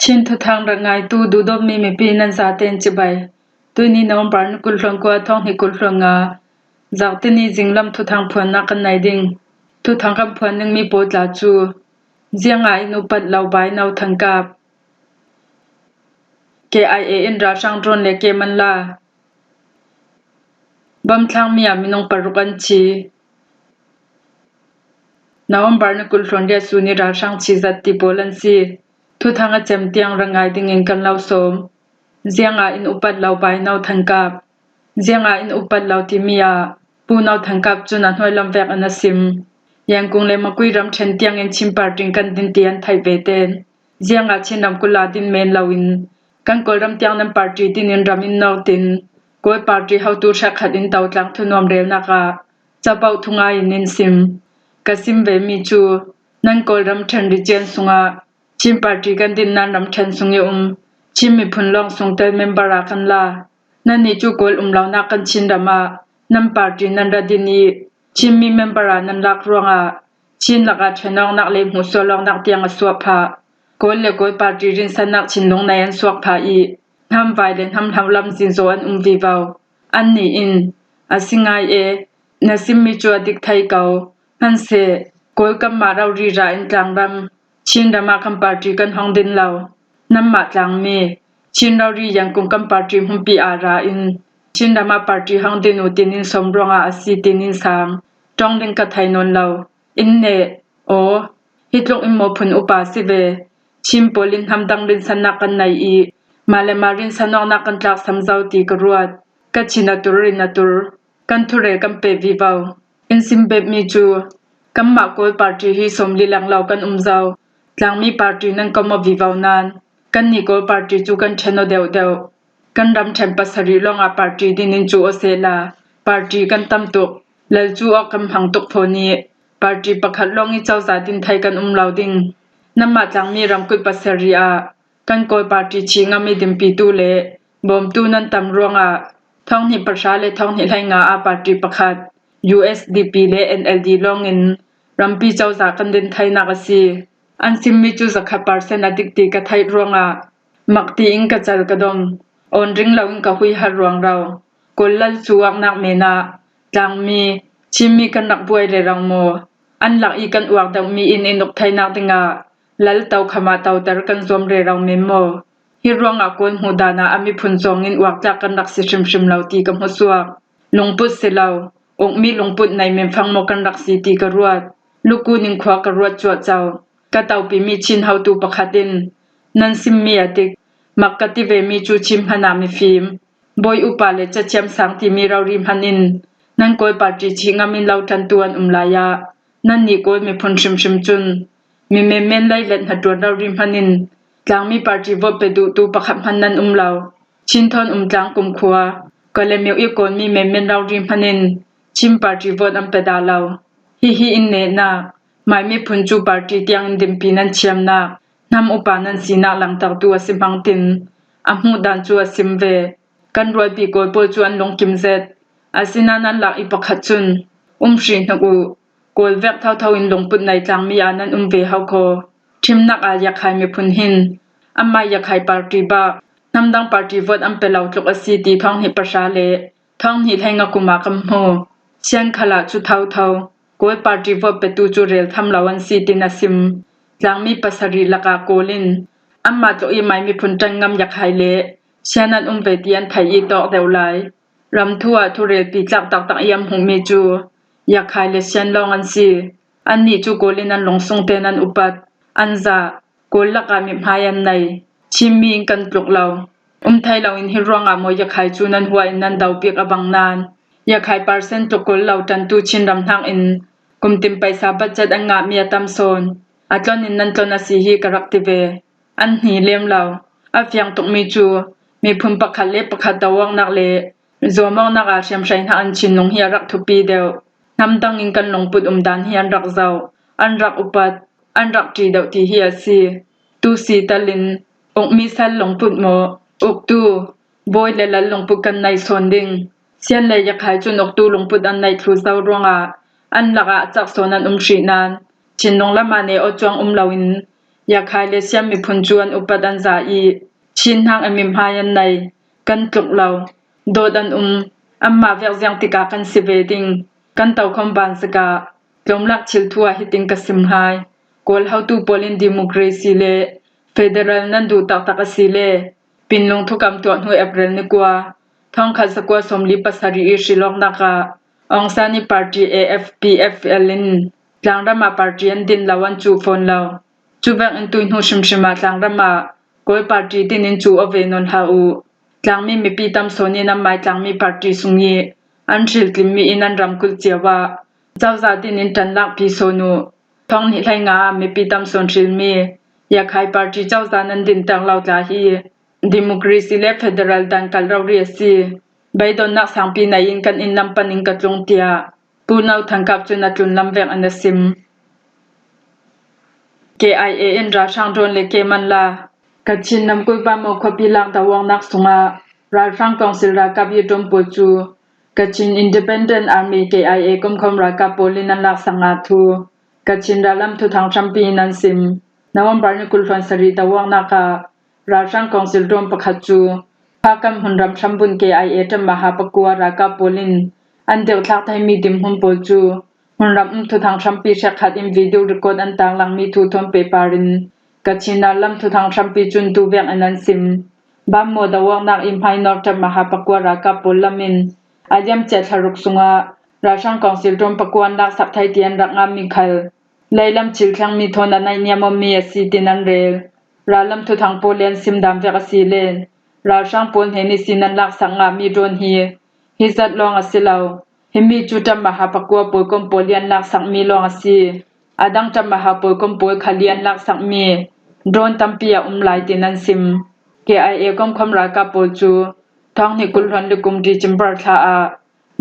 ชินทุทางระงายตูดูดมมีปีนันสาเตนจิบายตุยนี่น้องปานกุลรองกว่าท้องให้กุลรองาจากที่นี่จิงลำทุทางพวนนักกันไหนดิ่งทุทางคำพวนนึงมีโปรดลาจูเจียงไอนุปัดเหล่าใบนาวทังกาบ KIA อินราช่างโดรนเลเกมันลาบัมทางมียามินงปรุกันชีน้องปานกุลรองเดียสุนิราช่างชีจัดติโปลันซีทุทางอาเจมเตียงระงายดิ่งเองกันเหล่าสมเจียงไออินอุปัดเหล่าใบนาวทังกาบเจียงไออินอุปัดเหล่าที่มียาปูนาวทังกาบจุนันห้อยลำแวกอนาซิมยังคงเลยมาคุยรำเชนเตียงเองชิมปาร์ติงกันดินเตียนไทยเวเตนเจียงอาเชนรำกุลาดินเมนลาวินกันกอลรำเตียงนั้นปาร์ตี้ดินรำอินนอตินกอยปาร์ตี้เฮาตูชักขัดอินเตาตลังทุนวมเร็วนักะจะเป่าทุงาอินินซิมกสิมเวมีจูนั่นกอลรำเชนดิเจนสุงาชิมปาร์ตี้กันดินนั้นรำเชนสุงยชิมมีพุนลองสุงเตเมมบารากันลานั่นนี่จูกอลเหล่านักกันชินดามานั่นปาร์ตี้นั้นระดินีชิมมีเมมบารานั้นลักรวงาชินลักอาชนองนักเลมุสลองนักเตียงสวกพากอลเลกอยปาร์ตี้รินสันนักชินลงในอันสวกพาอีทำไวเลนทำลำจินโซอันวิวาวอันนี้อินอาสิงไอนัสิมมีจัวดิกไทยเกาฮันเซกอยกัมมาเรารีราอินกลางรำชินดามาคัมปาร์ตี้กันห้องดินเหล่าน้ำมาจางมีชินเรารียังคงกัมปาร์ตี้หุ่มปีอาราอินชินดามาปาร์ตี้ห้องดินอุตินินสมรองอาศิตินินสามจองดินกัทไทยนนเหล่าอินเนโอฮิตลงอิมโมพุนอุปาสิเวชิมโปลินทำดังดินสนักกันในอีมาเลมารินสนองนักกันจากสัมเจ้าตีกรวดกัชินาตุรินาตุรกันทุเรกัมเปวิวาวอินซิมเบมีจูกัมมาโกยปาร์ตี้ฮีสมลีหลังเหล่ากันเจ้าหลังมีปาร์ตี้นั้นก็มาวิวาวนานกันนี่โกยปาร์ตี้จูกันเชนโนเดวกันรำเชมปัสรีลองอาปาร์ตี้ดินินจูโอเซลาปาร์ตี้กันตั้มตุกและจูออกกำหังตุกโพนีปาร์ตี้ประคัดลองอีเจ้าสาดินไทยกันเหล่าดิ่งน้ำมาจังมีรำกุยปัสรีอากันโกยปาร์ตี้ชิงามีดิมปีตูเลบอมตูนันตำรวงอาท้องหิประชาเลท้องหิไลงาอาปาร์ตี้ประคัด USDP เล NLD ลองอินรำปีเจ้าสากันดินไทยนักสีอันซิมมีจูสักขับปาร์เซนอดิกตีกะไทยรวงอามักตีอิงกะจัลกะดมออนริงเราอิงกะหุยหัดรวงเรากลลัลจูวักนักเมนาจางมีชิมมีกันนักบวยเรรังโมอันหลักอีกันอวกดังมีอินนกไทยนักติงาลัลเตาขมาเตาตรกันซอมเรรังเมมโมฮิรวงอากวนหูดานาอามิพุนซองอินอวกจากกันนักสิชิมเหล่าตีกำหัวสวกลงปุดเสลาองมีลงปุดในเมมฟังโมกันรักสีตีกรวดลูกกูนิงขวากรวดจวดเจ้ากะเตาปีมีชินเฮาตูประคัดินนันซิมมีอติกมักกะติเวมีจูชิมหนามีฟิล์มบอยอุปาเลจะเชียมสังที่มีเราริมหันินนั่นกอยปาร์ตี้ชิงามินเหล่าทันตวนลายานั่นนี่กอยมีพุนชิมจุนมีเมเมนไลเล่นหัดตัวเราริมหันินกลางมีปาร์ตี้วอไปดูตูประคับหันนันเหล่าชินทอนกลางกุมขัวก็เลยมีอีกคนมีเมเมนเราริมหันินชิมปาร์ตี้วอดเปดาเหล่าฮิอินเนนาไม่มีพุนจูปาร์ตี้ที่ยังดิมปีนันเชียมนักนำอุปานันสีนักหลังตักตัวสิบังตินอามูดันจัวสิมเวกันรวยปีโกยปจวนลงกิมเซตอาศินานันหลักอีปักขัดจุนชินนักูโกยแวกเท่าอินลงปุดในจางมีอานันเวเฮาโคทิมนักอาอยากให้มีพุนหินอัมมาอยากให้ปาร์ตี้บ้านำดังปาร์ตี้วอดอัมเปล่าตกอสีตีท้องหิประชาเลท้องหิให้งกุมากำโฮเชียงขลาจุเท่าโกยปาร์ตี้วอดเปตูจูเรลทำลาวันสีตินาซิมหลังมีปัสรีละกาโกลินอัมมาโจอีไม่มีพุนจังงำอยากให้เลเชียนันเวทียนไทยอีตอกเดวไลรำทั่วทุเรปีจักตักยำหงเมจูอยากให้เลเชียนลองอันซีอันนี้จูโกลินันลงทรงเตนันอุปัตอันซาโกลละกามิพายันในชิมมีกันปลุกเราไทยเราอินฮิรวงอามอยากให้จูนันหัวอินนันดาวเปียกอบังนานอยากให้ปาร์เซนตุกลเราจันตูชินรำทางอินกุมติมไปสาบัจจัดอังงามียตัมโซนอัตลนินนันตนาสีฮีกรักติเวอันหีเลี้ยมเราอาฟยังตกมีจูมีพุนปักขัดเล็บปักขัดตะวังนักเลจัวมองนักอาเชียมใช้หาอันชินลงเฮียรักทุปีเดียวนำตังอินกันลงปุดดานเฮียรักเจ้าอันรักอุปัดอันรักจีเดวที่เฮียซีตูสีตะลินองมีสันลงปุดโมอุกตูบอยเลลันลงปุดกันในโซนดิงเซียนเลยอยากให้จุนอกตูลงปุดอันในทรูเจ้ารวงอาอันลักอาจากโซนันชีนานชินลงละมาเนอจวงลาวิน อยากให้เลเซียมมีพุนจวนอุปดันจาอีชินทางอมิมหายันในกันตุกเราโดดันอัมมาเวกยังติกากันสิเวดิงกันเตาคอมบานสกาลมลักชิลทัวฮิติงกสิมไฮกอลเฮาตูโปลินดิโมคราซีเลเฟเดรัลนันดูตักตักสิเลปินลงทุกำตัวหน่วยเอเปรลนึกว่าท้องขัดสกว่าสมลิปัสรีอิชิลอกนักาองซานิปาร์ตี AFPFLN หลังรามาปาร์ตีอันดินลาวันจูฟอนลาวจูแบงอันตุยหูชิมชิมาหลังรามากอยปาร์ตีดินินจูอเวนนฮาอูหลังมีปีตามโซนีนำไม้หลังมีปาร์ตีสุงีอันชิลติมมีอินันรำกุลเจียวาเจ้าซาดินินจันลักพีโซนูท้องนิไลงามีปีตามโซนชิลมีอยากให้ปาร์ตีเจ้าซานันดินตังลาวลาฮีดิโมคราซีและเฟเดรัลดังกัลเราเรียซีใบดอนนักสังปีในยิงกันอินลำปันิงกัดลงเตียปูนาวทังกับจุนจุนลำแวงอันซิม KIA อินราช่างโดนเลเกมันลากัดชินนำกุยบามคบิลังตะวงนักสุงาราช่างกองศิลากับยดมปูจูกัดชิน Independent Army KIA กุมคมรากับโปลินันลักสังอาทูกัดชินราลัมทุทางชัมปีนันซิมนวันบาร์นิกุลฟันสรีตะวงนักราช่างกองศิลรวมประคัจูภาคกำหุนรำชัมบุน KIA จำมหาปกัวรากับโปลินอันเดียวทักไทยมีดิมหุนปูจูหุนรำทุทางชัมปีเช็คขัดอิมวิดีโอรีคอร์ดอันต่างหลังมีทุทนเปปารินกัดชินนาลัมทุทางชัมปีจุนตูเวียงอันนันซิมบามโมดาวงนักอิมไพนอร์จำมหาปกัวรากับโปลามินอายัมเจตฮารุกสุงาราช่างกองศิลรวมปกัวนักสับไทยเตียนรักงามมิคัลไลลัมชิลคังมีทนในเนียมมีเอซีตินันเรลราลัมทุทางโปเลียนซิมดามเวกซีเลนราช่างปนเฮนิสินันลักสังงามีโดนฮีฮิซัดลองอสิลาวฮิมีจุดมหาปกัวปอยกมโปเลียนลักสังมีลองอซีอาดังจำมหาปอยกมปอยขเลียนลักสังมีโดนตัมปียไลตินันซิม KIA กมคมรากาโปจูท้องนิกุลรันลุกุมดีจิมบาร์ทาอา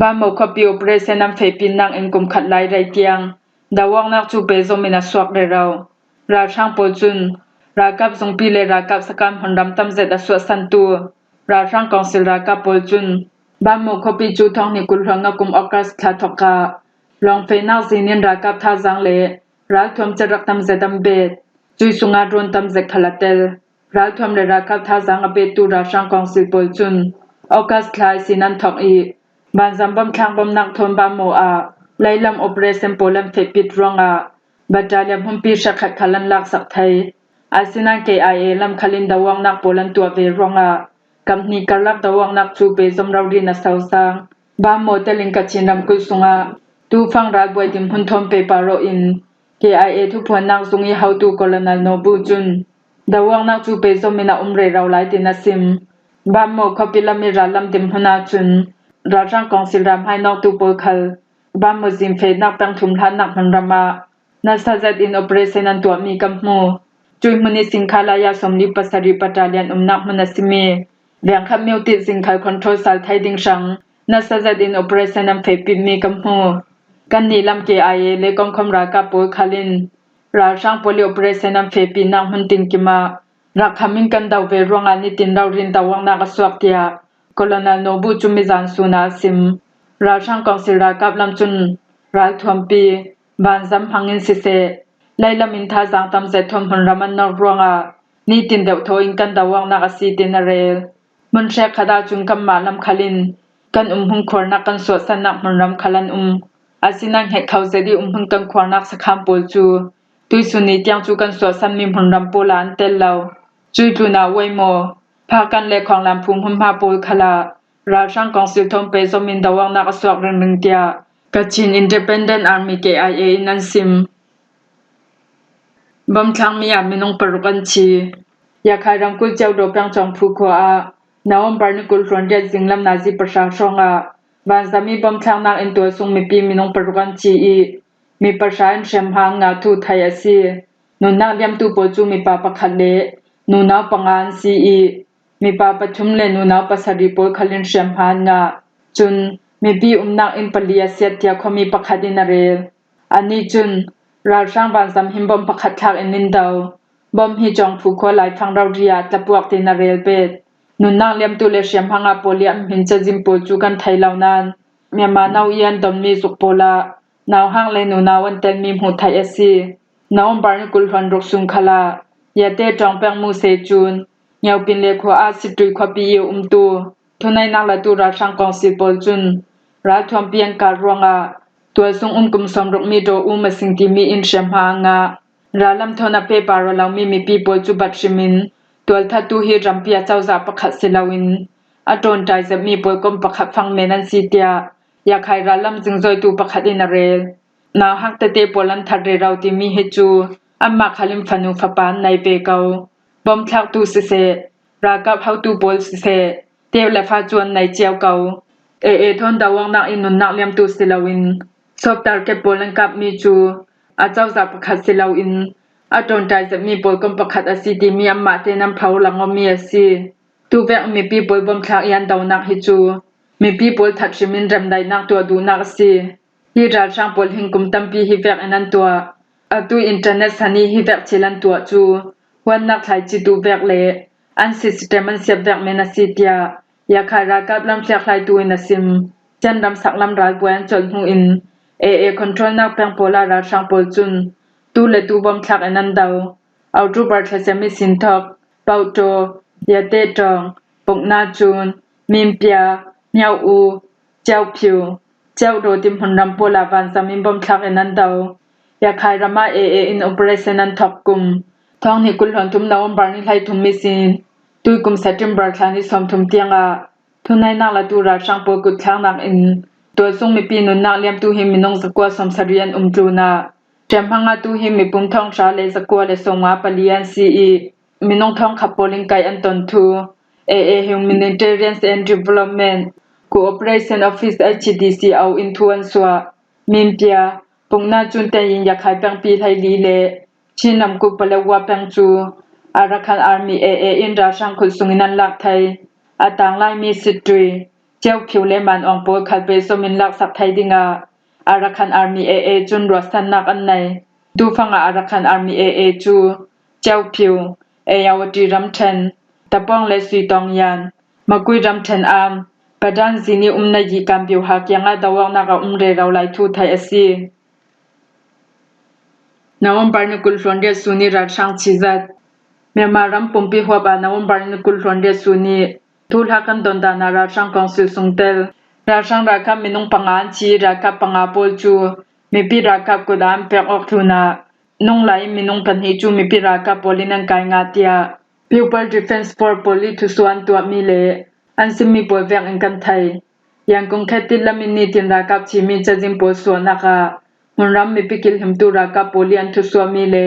บามโมคบิโอเปรเซนัมเฟปินนังเอ็นกุมขัดไลไรเตียงดาวงนักจูเปโซมินาสวกเรเราราช่างโปจุนรากับทรงปีเลรากับสกามหนรำตำเซดสวสันตูราช่างกองศิลรากับโปจุนบามโมคบิจูท้องนิกุลรังกุมออกัสทาทกาลองเฟนักซีนินรากับท่าจังเลรักทวมจรักตำเซดัมเบดจุยสุงาดรนตำเซขลัดเตลรักทวมเลรากับท่าจังอเบตูราช่างกองศิลโปจุนออกัสคลายซีนันทอกอีบานซัมบัมคลังบัมนักทวมบามโมอาไลลัมโอเปเรชั่นโปลัมเฟปิดรองอาบัดดาเลียมหุมปีชักขัดขลันลักสักไทยอาศินัง KIA ลัมขลินดาวงนักโปลันตัวเวรองอากำนีกลับดาวงนักจูเปซอมเราดีนัสาวสังบามโมเตลิงกัชินรำกุสุงาตูฟังรัดบวยดิมหุนทอมเปปาโรอิน KIA ทุกพวนนักสุงีเฮาตูโคลนัลโนบูจุนดาวงนักจูเปซอมมินาเรเราไลตินัสิมบามโมคปิลามิราลัมดิมหุนาจุนราจังกองศิรามให้นอกตูโปคัลบามโมซิมเฟนักตังทุมทันนักมันรามานัสซัดอินโอเปเรชั่นตัวมีกัมโมจุยมุนิสิงคาลายาสมลิปัสริปัตาเลียนนักมนัสมีเรียงคำมิวติสิงคาลคอนโทรลสัลไทยดิงชังนัสซัดอินโอเปเรชั่นเฟปิมีกัมโมกันนีลัม KIA เลกองคำรากาโปคาลินราช่างโปลิโอเปเรชั่นเฟปินักมันติงกิมารักขมิงกันดาวเวรวงานิตินดาวรินตาวังนักสวักเตียโคลนัลโนบูจุมิจานสุนาซิมราช่างกองศิรากับลำจุนรักทวมปีบานซัมพังอินซิเซไลลามินทาจังตำเซทอมหุนรามันนอรวงานิตินเดวโทอินกันดาวังนักสีตินเรลมุนเชคขดาจุนกัมมาลำขลินกันหุงขวนักกันสวดสนักหุนรำขลันอาศินังเหตุเขาเสดีหุงกันขวนักสักคำปูจูตุยสุนีเตียงจูกันสวดสันมิมหุนรำปูลานเตลเลาจุยตุนาเวยโมพากันเลของลำพุงหุมพาปูขลาราช่างกองศิลทมเปซอมินดาวังนักสวกเริงเตียกัจจิน Independent Army KIA นันซิมบำทังมีอามินงปรุกันชีอยากให้รำกุลเจ้าโดเปียงจองผู้ขวานาวมปานิกุลฟรอนเดียจิงลำนาซีประชาชงบานสามีบำทังนักอินตัวทรงมีปีมินงปรุกันชีมีประชาชนเชมหางาทูไทยซีนุนักเลียมตูโปจูมีปาปะคันเลนุนาปังานซีมีปาปะชุมเลนุนาปัสริโปคลินเชมหางาจุนมีปีนักอินปลียเสียเทียคมีปะคัดินเรลอันนี้จุนราช่างบานสามหิมบอมปะคัดทักอินนินดาวบอมฮิจองผู้คนหลายฟังเราเรียตะปวกตินเรลเบดนุนักเลียมตูเลเชียมหางาโปเลียมหินจะจิมโปจูกันไทยเหล่านั้นเมียมานาวเอียนดอมมีสุกโปลานาวห้างเลนุนาวันเตนมีหูไทยซีนาวบาร์นิกุลฟันรุกซุงคลา ya te tong pang mu se chun nyau pin le kho a si tui kho pi yu tu thunai nak la tu ra sang kong si pol chun ra thom pian ka ronga tua sung kum som rok mi do ma sing ti mi in shem ha nga ra lam thona pe par law mi pi pol chu bat shimin tual tha tu hi ram pia chau za pakhat silawin aton tai za mi pol kom pakhat phang menan si tia ya khai ra lam jing joi tu pakhat in a rel na hak te polan thadre raw ti mi he chu amma khalim phanu phapan nai pe kau bom thak tu se ra kap how tu pol se te la pha chuan nai chiao kau e thon dawang nak inun nak lem tu silawin sop tar ke polan kap mi chu a chau za pakhat silawin aton tai za mi pol kom pakhat a si ti mi amma te nam phau langom mi a si tu vek mi pi pol bom thak yan daw nak hi chu mi pi pol that shimin ram dai nak tu du nak si hi ra sang pol hing kum tampi hi vek anan tua atu internet sani hi vek chilan tua chu wan nak thai chi tu vek le an system an sep vek mena si tia ya khara kap lam thlak lai tu in asim chan ram sak lam ral bwan chol hu in e control nak pang pola ra sang pol chun tu le tu bom thak anan daw auto bar thasemi sin thok pauto ya te tong pokna chun mimpia nyau u chau phiu chau do tim honram pola van samin bom thak anan daw ya khai rama in operation an thok kum thong ni kul hon tum nawam bar ni lai thum mi sin tui kum september thani som thum tianga thunai nak la tu ra sang pol kut thang nak in to sung mi pi nun nak liam tu hi minong zakwa som sarian tuna tem hanga tu hi mi pum thong sha le zakwa le songwa palian ci minong thong khapoling kai an ton thu humanitarian and development cooperation office HDC au influence wa mimpia pungna chun te yin ya khai pang pi thai li le chinam ku palawa pang chu Arakan Army in ra sang khul sunginan lak thai atang lai mi sitri cheu phiu le man ong pol khal pe somin lak sak thai dinga Arakan Army chun rosan nak an nai du fanga Arakan Army chu cheu phiu yawati ramthen tapong le sui tong yan makui ramthen am padan zini umna yi kambiu ha kyanga dawang na ka umre raw lai thu thai asi Nawambar ni kul ronde suni ra sang chizat Memaram pumpi hwa ba Nawambar ni kul ronde suni thulha kan donda na ra sang council sungtel ra sang ra ka minung pangan chi ra ka panga pol chu mi pi ra ka kudam pek ok thuna nong lai minung pan hi chu mi pi ra ka polinan kai nga tia People Defense for Police to Swan to mi le an simi pol vek in kan thai yang kong khatil lamin ni tin ra ka chi mi chajim pol so na ka munram mi pikil him tu ra ka polian thu so mi le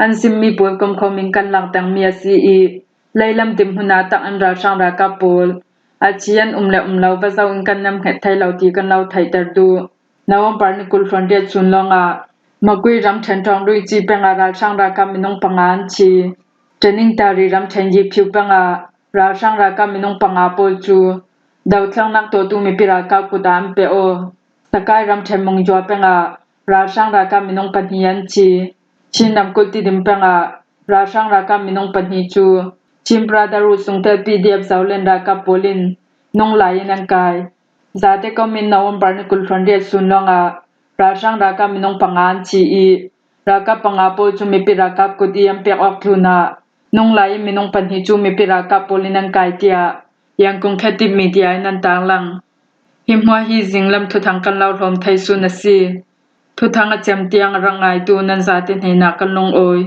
an simmi pol kom khomin kan lang tang mi asi leilam tim huna ta an ra sang ra ka pol achian umlau ba zaw kan nam khat thai lau ti kan lau thai tar du nawam par ni kul frontier chun longa magui ram then thong rui chi penga ra sang ra ka minong pangan chi training tari ram then ji phiu panga ra sang ra ka minong panga pol chu daw thlang nak to tu mi pira ka kudam pe o sakai ram then mong jo penga ra sang ra ka minong panhian chi chinam kulti dim penga ra sang ra ka minong panhi chu chimpra daru sungtel pdf zawlen ra ka polin nong lai nan kai zate komin nawam bar ni kul fronde sunlonga ra sang ra ka minong pangan chi ra ka panga pol chu mi pira ka kudi am pek ok thuna nong lai minong panhi chu mi pira ka polinan kai tia yang kong khati media nan tang lang himwa hi jinglam thu thang kan law rom thai su na si thu thang a chem tiang rangai tu nan za te nei na kan long oi